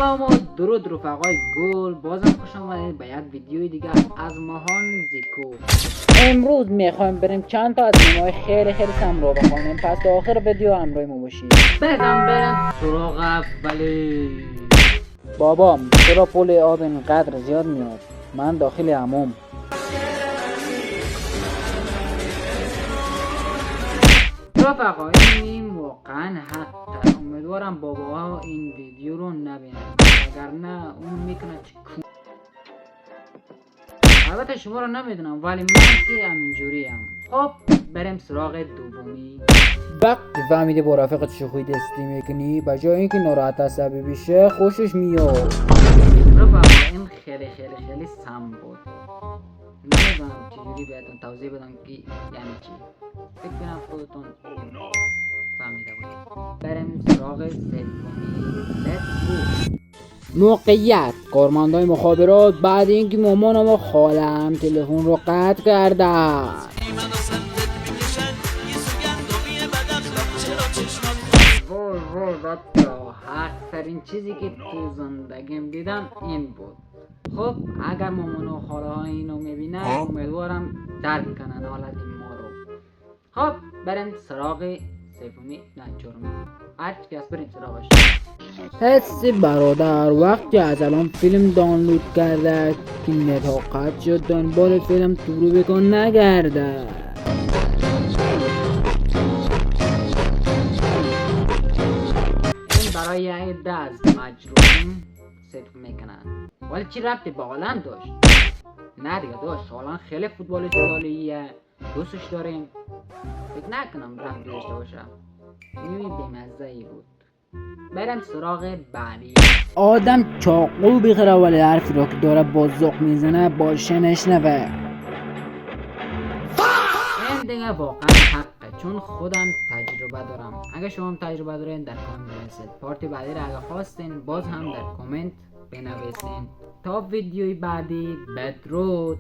سلام و درود رفقای گل، بازم خوش آمدید به یک ویدیوی دیگه از ماهان زیکو. امروز میخوایم بریم چند تا از فیلم‌های خیلی سم رو بخونیم، پس تا آخر ویدیو همراه ما باشید. بریم سراغ اولی. بابا چرا پول آب اینقدر زیاد میاد؟ من داخل حموم. رفقا این واقعا حقه. امیدوارم باباها این ویدیو رو نبینن، اگر نه اون میکنه چی. البته شما رو نمیدونم ولی من که همینجوریم. خب بریم سراغ دومی. وقتی فهمیدی با رفیقت شوخی دستی میکنی، به جای اینکه ناراحت عصبی بشه خوشش میاد. رفقا این خیلی سم بود. نمیدونم چجوری بهتون توضیح بدم که یعنی چی. فکر کنم خودتون فهمیده بودید. بریم سراغ سومی. موقعیت: کارمندای مخابرات بعد اینکه مامانم و خالم تلفن رو قطع کردن، وای بچا، حق ترین چیزی که تو زندگیم دیدم این بود. خب اگر مامان و خاله ها اینو میبینن امیدوارم درک کنن حالت ما رو. خب بریم سراغ سومی، نه چهارمی، هر کس بریم سراغش. حسی برادر وقتی از الان فیلم دانلود کرده که نت ها قطع شد دنبال فیلم تو رو بکن نگرده. این برای عده از مجروحین صدق میکنن، ولی چی ربطی با عالم داشت؟ نه دیگه داشت. حالا خیلی فوتبالیست سالیه، دوستش داریم، فکر نکنم ربطی داشته باشه. فیلمی بیمزه ای بود. برم سراغ بعدی. آدم چاقو بخره ولی حرفی رو که داره با ذوق میزنه باشه نشنوه. این دیگه واقعا حقه، چون خودم تجربه دارم. اگه شما هم تجربه دارین در کامنت بنویسید. پارتی بعدی رو اگه خواستین باز هم در کامنت بنویسین. تا ویدیوی بعدی، بدرود.